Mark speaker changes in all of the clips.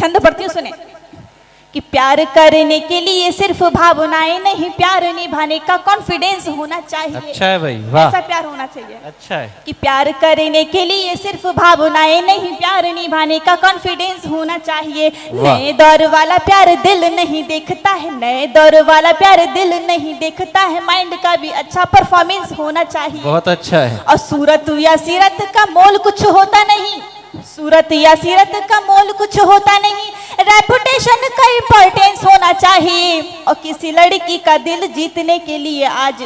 Speaker 1: छंद पढ़ती हूँ, सुने कि प्यार करने के लिए सिर्फ भावनाएं नहीं, प्यार निभाने का कॉन्फिडेंस होना चाहिए।
Speaker 2: अच्छा है भाई, वाह।
Speaker 1: ऐसा प्यार होना चाहिए।
Speaker 2: अच्छा है
Speaker 1: कि प्यार करने के लिए सिर्फ भावनाएं नहीं, प्यार निभाने का कॉन्फिडेंस होना चाहिए। नए दौर वाला प्यार दिल नहीं देखता है, नए दौर वाला प्यार दिल नहीं देखता है, माइंड का भी अच्छा परफॉर्मेंस होना चाहिए।
Speaker 2: बहुत अच्छा है।
Speaker 1: और सूरत या सीरत का मोल कुछ होता नहीं, सूरत या सीरत का मोल कुछ होता नहीं, रेपुटेशन का इंपॉर्टेंस होना चाहिए। और किसी लड़की का दिल जीतने के लिए आज,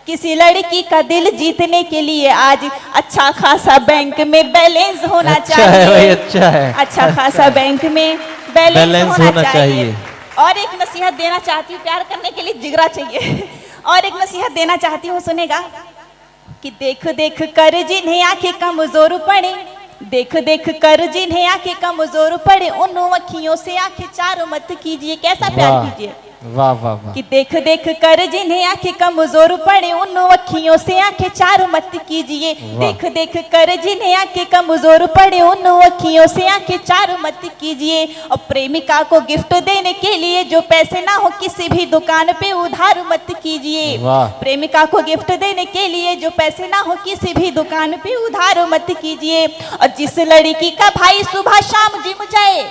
Speaker 1: किसी लड़की का दिल जीतने के लिए आज अच्छा खासा बैंक में बैलेंस होना चाहिए।
Speaker 2: है भाई, अच्छा है।
Speaker 1: अच्छा खासा बैंक में बैलेंस होना चाहिए। और एक नसीहत देना चाहती हूँ, प्यार करने के लिए जिगरा चाहिए। और एक नसीहत देना चाहती हूँ, सुनेगा कि देख देख कर जिन्हें आंखें कमजोर पड़े, देख देख कर जिन्हें आंखें कमजोर पड़े, उन अखियों से आंखें चारों मत कीजिए। कैसा प्यार कीजिए,
Speaker 2: वाह वाह वाह।
Speaker 1: कि देख देख कर जिन्हें आंखें कमजोर पड़े, उन अखियों से आंखें चारों मत कीजिए। देख देख कर जिन्हें आंखें कमजोर पड़े, उन अखियों से आंखें चारों मत कीजिए। और प्रेमिका को गिफ्ट देने के लिए जो पैसे ना हो, किसी भी दुकान पे उधार मत कीजिए। प्रेमिका को गिफ्ट देने के लिए जो पैसे ना हो, किसी भी दुकान पे उधार मत कीजिए। और जिस लड़की का भाई सुबह शाम जिम जाए,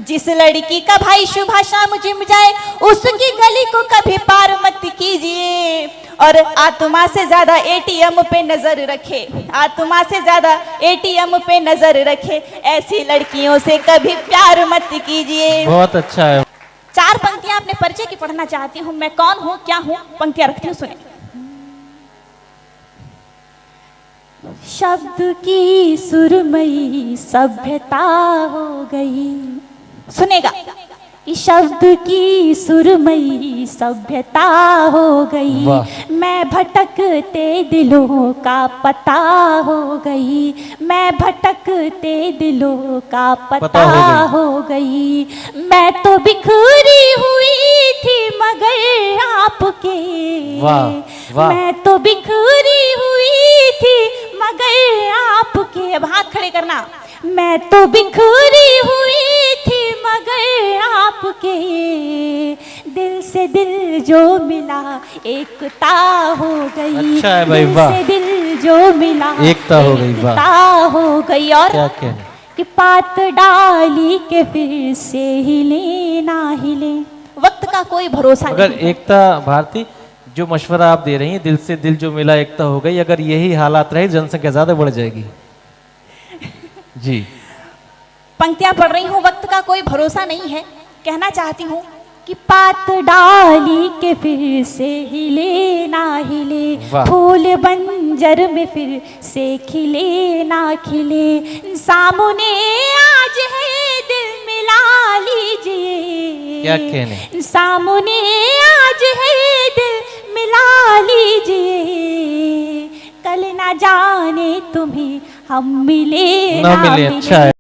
Speaker 1: जिस लड़की का भाई सुबह शाम जिम जाए, उसकी गली को कभी पार मत कीजिए। और आत्मा से ज्यादा एटीएम पे नजर रखे, आत्मा से ज्यादा एटीएम पे नजर रखे, ऐसी लड़कियों से कभी प्यार मत कीजिए।
Speaker 2: बहुत अच्छा है।
Speaker 1: 4 पंक्तियां अपने परिचय की पढ़ना चाहती हूँ। मैं कौन हूँ, क्या हूँ, पंक्तियां रखती हूँ, सुने। शब्द की सुरमई सभ्यता हो गई, सुनेगा कि शब्द की सुरमई सभ्यता हो गई, मैं भटकते दिलों का पता हो गई, मैं भटकते दिलों का पता हो गई। मैं तो बिखरी हुई थी मगर आपके, मैं तो बिखरी हुई थी मगर आपके। अब हाथ खड़े करना। मैं तो बिखरी हुई थी मगर आपके, दिल से दिल जो मिला एकता हो गई।
Speaker 2: अच्छा है भाई,
Speaker 1: दिल
Speaker 2: वाह।
Speaker 1: से दिल जो मिला
Speaker 2: एकता हो गई, वाह।
Speaker 1: एकता हो गई। और
Speaker 2: क्या क्या
Speaker 1: कि पात डाली के फिर से हिले ना हिले, वक्त का कोई भरोसा
Speaker 2: अगर
Speaker 1: नहीं।
Speaker 2: एकता भारती जो मशवरा आप दे रही हैं, दिल से दिल जो मिला एकता हो गई, अगर यही हालात रहे जनसंख्या ज्यादा बढ़ जाएगी। जी
Speaker 1: पंक्तियां पढ़ रही हूँ, वक्त का कोई भरोसा नहीं है। कहना चाहती हूँ कि पात डाली के फिर से हिले ना हिले, फूल बंजर में फिर से खिले ना खिले, सामने आज है दिल मिला लीजिए।
Speaker 2: क्या कहने,
Speaker 1: सामने आज है दिल मिला लीजिए, कल ना जाने तुम्हें हम मिले ना मिले।
Speaker 2: अच्छा है।